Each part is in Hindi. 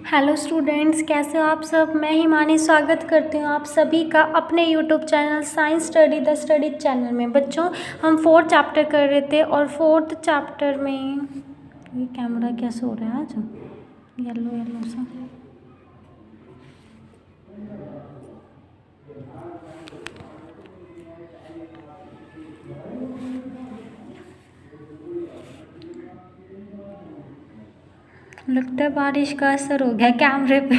हेलो स्टूडेंट्स, कैसे हो आप सब। मैं हिमानी स्वागत करती हूँ आप सभी का अपने YouTube channel science study the study channel में। बच्चों, हम 4th चैप्टर कर रहे थे और 4th चैप्टर में ये कैमरा कैसे हो रहा है आज, येलो येलो सा। लगता है बारिश का असर हो गया कैमरे पे।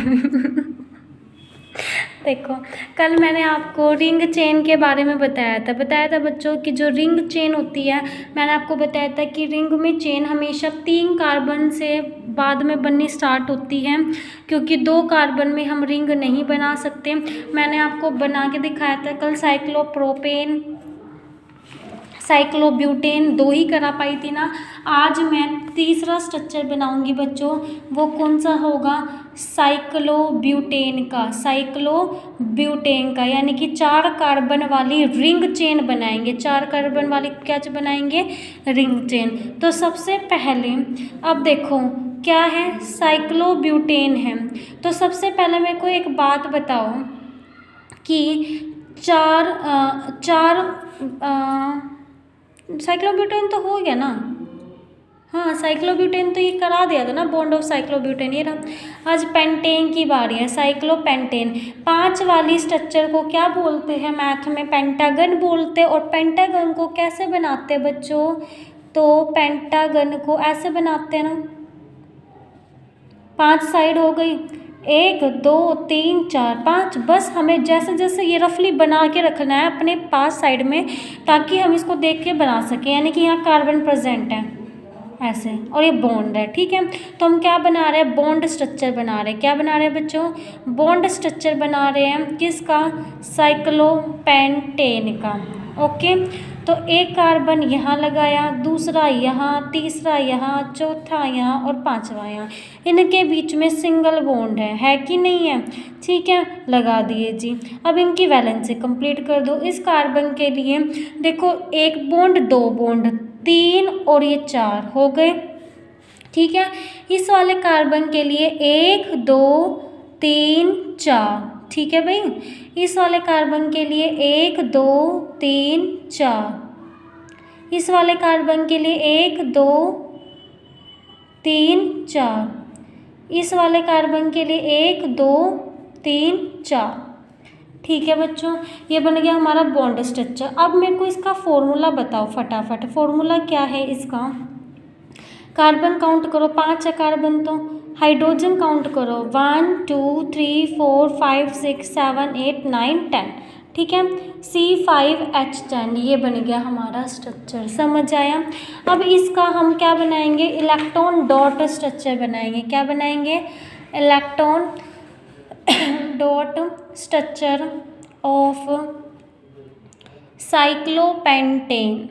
देखो, कल मैंने आपको रिंग चेन के बारे में बताया था बच्चों कि जो रिंग चेन होती है, मैंने आपको बताया था कि रिंग में चेन हमेशा 3 कार्बन से बाद में बननी स्टार्ट होती है, क्योंकि 2 कार्बन में हम रिंग नहीं बना सकते। मैंने आपको बना के दिखाया था कल साइक्लोप्रोपेन साइक्लोब्यूटेन 2 ही करा पाई थी ना। आज मैं तीसरा स्ट्रक्चर बनाऊंगी बच्चों, वो कौन सा होगा, साइक्लोब्यूटेन का, यानी कि 4 कार्बन वाली रिंग चेन बनाएंगे। 4 कार्बन वाली क्या बनाएंगे, रिंग चेन। तो सबसे पहले अब देखो क्या है, साइक्लोब्यूटेन है। तो सबसे पहले मेरे को एक बात बताओ कि साइक्लोब्यूटेन तो हो गया ना। हाँ, साइक्लोब्यूटेन तो ये करा दिया था ना, बॉन्ड ऑफ साइक्लोब्यूटेन। ये रहा। आज पेंटेन की बारी है, साइक्लोपेंटेन। 5 वाली स्ट्रक्चर को क्या बोलते हैं मैथ में, पेंटागन बोलते हैं। और पेंटागन को कैसे बनाते हैं बच्चों, तो पेंटागन को ऐसे बनाते हैं ना, 5 साइड हो गई, 1 2 3 4 5। बस हमें जैसे जैसे ये रफली बना के रखना है अपने पास साइड में, ताकि हम इसको देख के बना सकें। यानी कि यहाँ कार्बन प्रेजेंट है ऐसे, और ये बॉन्ड है, ठीक है। तो हम क्या बना रहे हैं, बॉन्ड स्ट्रक्चर बना रहे हैं। क्या बना रहे हैं बच्चों, बॉन्ड स्ट्रक्चर बना रहे हैं। किसका, साइक्लोपेंटेन का। ओके, तो एक कार्बन यहाँ लगाया, दूसरा यहाँ, तीसरा यहाँ, चौथा यहाँ और 5वां यहाँ। इनके बीच में सिंगल बॉन्ड है कि नहीं है, ठीक है, लगा दिए जी। अब इनकी वैलेंसी कंप्लीट कर दो। इस कार्बन के लिए देखो, 1 बॉन्ड 2 बॉन्ड 3 और ये 4 हो गए, ठीक है। इस वाले कार्बन के लिए 1 2 3 4, ठीक है भाई। इस वाले कार्बन के लिए 1 2 3 4। इस वाले कार्बन के लिए 1 2 3 4। इस वाले कार्बन के लिए 1 2 3 4, ठीक है बच्चों। ये बन गया हमारा बॉन्ड स्ट्रक्चर। अब मेरे को इसका फॉर्मूला बताओ फटाफट। फॉर्मूला क्या है इसका, कार्बन काउंट करो, 5 है कार्बन, तो हाइड्रोजन काउंट करो, 1 2 3 4 5 6 7 8 9 10, ठीक है। C5H10, ये बन गया हमारा स्ट्रक्चर, समझ आया। अब इसका हम क्या बनाएंगे, इलेक्ट्रॉन डॉट स्ट्रक्चर बनाएंगे। क्या बनाएंगे, electron dot structure of cyclopentane.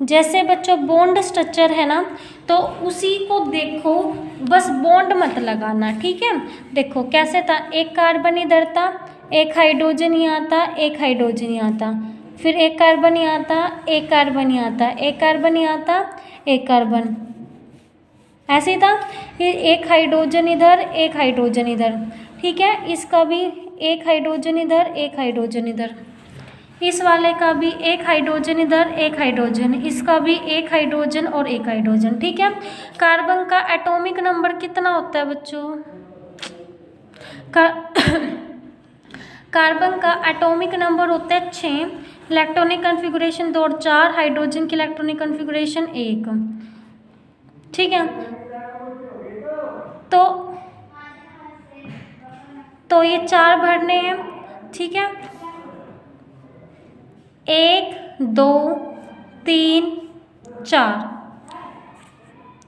जैसे बच्चों बॉन्ड स्ट्रक्चर है ना, तो उसी को देखो, बस बॉन्ड मत लगाना, ठीक है। देखो कैसे था, 1 कार्बन इधर था, 1 हाइड्रोजन यहाँ था, 1 हाइड्रोजन यहाँ था, फिर 1 कार्बन यहाँ था, 1 कार्बन यहाँ था, 1 कार्बन यहाँ था, 1 कार्बन ऐसे था। फिर 1 हाइड्रोजन इधर, 1 हाइड्रोजन इधर, ठीक है। इसका भी 1 हाइड्रोजन इधर, 1 हाइड्रोजन इधर। इस वाले का भी 1 हाइड्रोजन इधर, 1 हाइड्रोजन, इसका भी 1 हाइड्रोजन और 1 हाइड्रोजन, ठीक है। कार्बन का एटॉमिक नंबर कितना होता है बच्चों, कार्बन का एटॉमिक नंबर होता है 6, इलेक्ट्रॉनिक कन्फिगुरेशन 2 और 4, हाइड्रोजन की इलेक्ट्रॉनिक कन्फिगुरेशन 1, ठीक है। तो ये 4 भरने हैं, ठीक है। 1 2 3 4,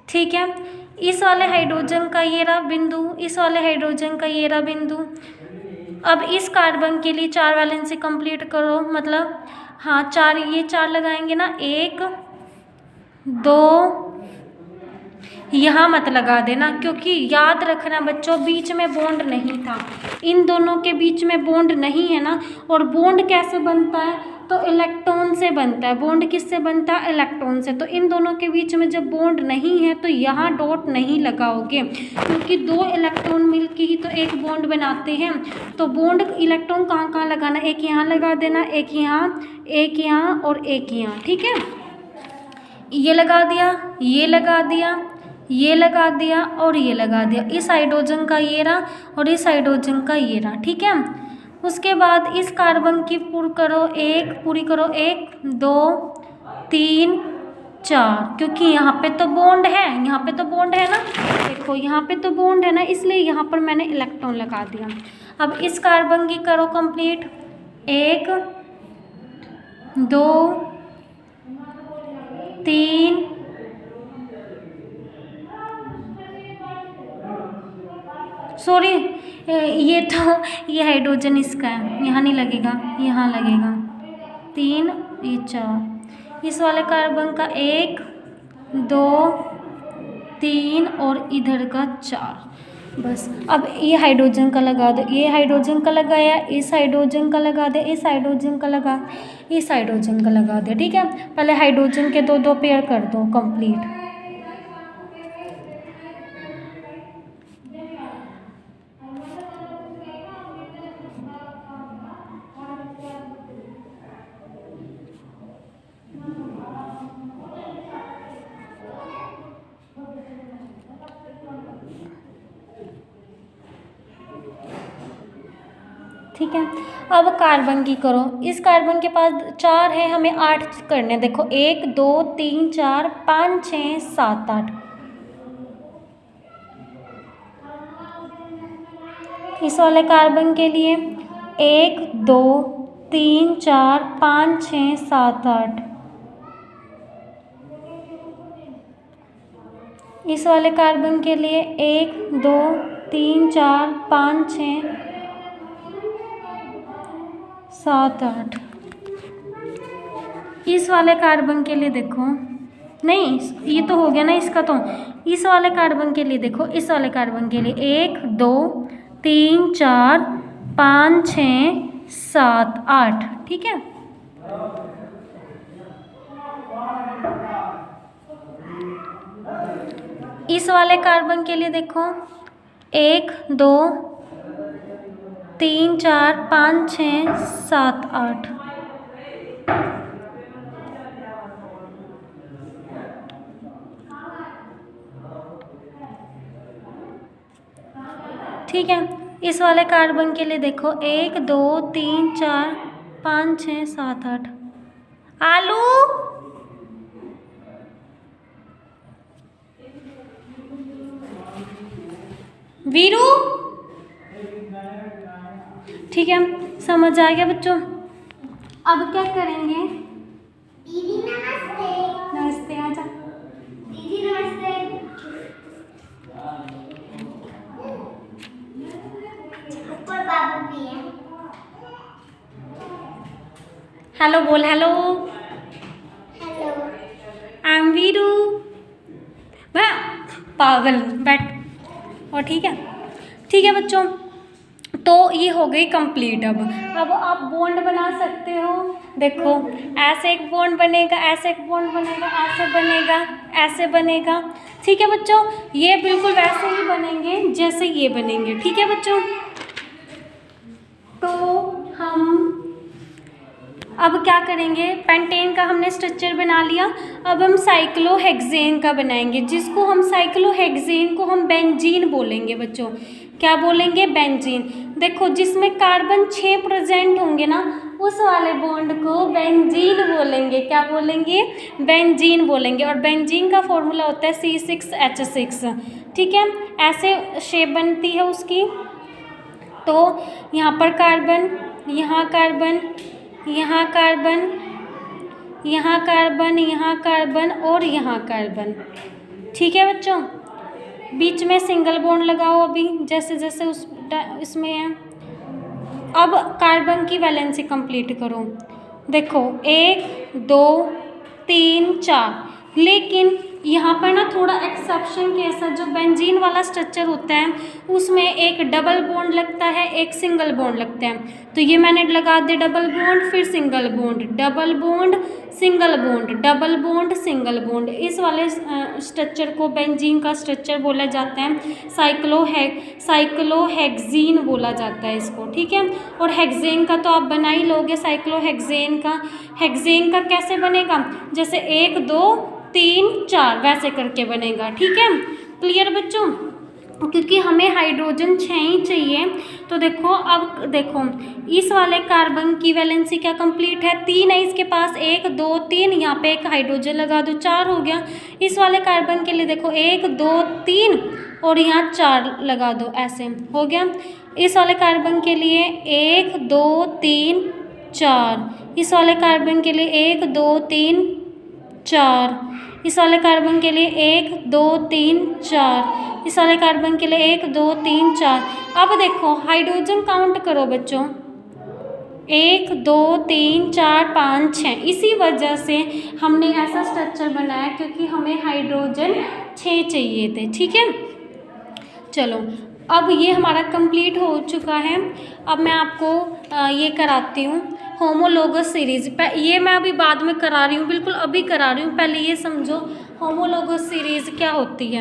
ठीक है। इस वाले हाइड्रोजन का ये रहा बिंदु, इस वाले हाइड्रोजन का ये रहा बिंदु। अब इस कार्बन के लिए 4 वैलेंसी कंप्लीट करो, मतलब हाँ 4, ये 4 लगाएंगे ना, 1 2 यहाँ मत लगा देना, क्योंकि याद रखना बच्चों बीच में बॉन्ड नहीं था, इन दोनों के बीच में बॉन्ड नहीं है ना। और बॉन्ड कैसे बनता है, तो इलेक्ट्रॉन से बनता है। बॉन्ड किससे बनता है, इलेक्ट्रॉन से। तो इन दोनों के बीच में जब बॉन्ड नहीं है तो यहाँ डॉट नहीं लगाओगे, क्योंकि दो इलेक्ट्रॉन मिलके ही तो एक बॉन्ड बनाते हैं। तो बॉन्ड इलेक्ट्रॉन कहाँ कहाँ लगाना, एक यहाँ लगा देना, एक यहाँ और एक यहाँ, ठीक है। ये लगा दिया, ये लगा दिया, ये लगा दिया और ये लगा दिया। इस हाइड्रोजन का ये रहा और इस हाइड्रोजन का ये रहा, ठीक है। उसके बाद इस कार्बन की पूरी करो, 1 2 3 4, क्योंकि यहाँ पे तो बॉन्ड है, यहाँ पे तो बॉन्ड है ना, देखो यहाँ पे तो बॉन्ड है ना, इसलिए यहाँ पर मैंने इलेक्ट्रॉन लगा दिया। अब इस कार्बन की करो कंप्लीट, 1 2 3 सॉरी, ये हाइड्रोजन इसका है, यहाँ नहीं लगेगा, यहाँ लगेगा, 3 ये 4। इस वाले कार्बन का 1 2 3 और इधर का 4, बस। अब ये हाइड्रोजन का लगा दो, ये हाइड्रोजन का लगाया, इस हाइड्रोजन का लगा दे, इस हाइड्रोजन का लगा, इस हाइड्रोजन का लगा दे, ठीक है। पहले हाइड्रोजन के दो पेयर कर दो कंप्लीट। ठीक है, अब कार्बन की करो। इस कार्बन के पास 4 है, हमें 8 करने। देखो 1 2 3 4 5 6 7 8। इस वाले कार्बन के लिए 1 2 3 4 5 6 7 8। इस वाले कार्बन के लिए 1 2 3 4 5 6 7 8। इस वाले कार्बन के लिए देखो, नहीं ये तो हो गया ना इसका, तो इस वाले कार्बन के लिए देखो, इस वाले कार्बन के लिए 1 2 3 4 5 6 7 8, ठीक है। इस वाले कार्बन के लिए देखो 1 2 3 4 5 6 7 8। ठीक है, इस वाले कार्बन के लिए देखो 1 2 3 4 5 6 7 8। आलू वीरू, ठीक है, समझ आ गया बच्चों। अब क्या करेंगे, दीदी नमस्ते। नमस्ते, आजा दीदी नमस्ते। ऊपर बाबू भी है। हेलो बोल, hello hello. I am Veeru. वाह पागल, बैठ। और ठीक है बच्चों, तो ये हो गई कंप्लीट। अब आप बॉन्ड बना सकते हो। देखो ऐसे एक बॉन्ड बनेगा, ऐसे एक बॉन्ड बनेगा, ऐसे बनेगा, ऐसे बनेगा, ठीक है बच्चों। ये बिल्कुल वैसे ही बनेंगे जैसे ये बनेंगे, ठीक है बच्चों। तो हम अब क्या करेंगे, पेंटेन का हमने स्ट्रक्चर बना लिया। अब हम साइक्लोहेक्सेन का बनाएंगे, जिसको हम साइक्लोहेक्सेन को हम बेंजीन बोलेंगे बच्चों। क्या बोलेंगे, बेंजीन। देखो जिसमें कार्बन 6 प्रेजेंट होंगे ना, उस वाले बॉन्ड को बेंजीन बोलेंगे। क्या बोलेंगे, बेंजीन बोलेंगे। और बेंजीन का फॉर्मूला होता है C6H6, ठीक है। ऐसे शेप बनती है उसकी। तो यहाँ पर कार्बन, यहाँ कार्बन, यहाँ कार्बन, यहाँ कार्बन, यहाँ कार्बन और यहाँ कार्बन, ठीक है बच्चों। बीच में सिंगल बॉन्ड लगाओ अभी, जैसे जैसे इसमें है। अब कार्बन की वैलेंसी कंप्लीट करो। देखो 1 2 3 4, लेकिन यहाँ पर ना थोड़ा एक्सेप्शन केस है, जो बेंजीन वाला स्ट्रक्चर होता है उसमें एक डबल बॉन्ड लगता है, एक सिंगल बॉन्ड लगता है। तो ये मैंने लगा दिया डबल बॉन्ड, फिर single bond, double bond, single bond, double bond, single bond. इस वाले स्ट्रक्चर को बेंजीन का स्ट्रक्चर बोला जाता है, साइक्लोहेक्सीन बोला जाता है इसको, ठीक है। और हेक्सेन का तो आप बना ही लोगे, साइक्लोहेक्सेन का। हेक्सेन का कैसे बनेगा, जैसे 1 2 3 4 वैसे करके बनेगा, ठीक है। क्लियर बच्चों, क्योंकि हमें हाइड्रोजन 6 ही चाहिए। तो देखो, अब देखो इस वाले कार्बन की वैलेंसी क्या कंप्लीट है, 3 है इसके पास, 1 2 3, यहाँ पे एक हाइड्रोजन लगा दो, 4 हो गया। इस वाले कार्बन के लिए देखो 1 2 3 और यहाँ 4 लगा दो, ऐसे हो गया। इस वाले कार्बन के लिए 1 2 3 4, इस वाले कार्बन के लिए 1 2 3 4, इस वाले कार्बन के लिए 1 2 3 4, इस वाले कार्बन के लिए 1 2 3 4। अब देखो हाइड्रोजन काउंट करो बच्चों, 1 2 3 4 5 6। इसी वजह से हमने ऐसा स्ट्रक्चर बनाया क्योंकि हमें हाइड्रोजन 6 चाहिए थे, ठीक है। चलो, अब ये हमारा कंप्लीट हो चुका है। अब मैं आपको ये कराती हूँ होमोलोगस सीरीज़। ये मैं अभी बाद में करा रही हूँ, बिल्कुल अभी करा रही हूँ, पहले ये समझो होमोलोगस सीरीज़ क्या होती है।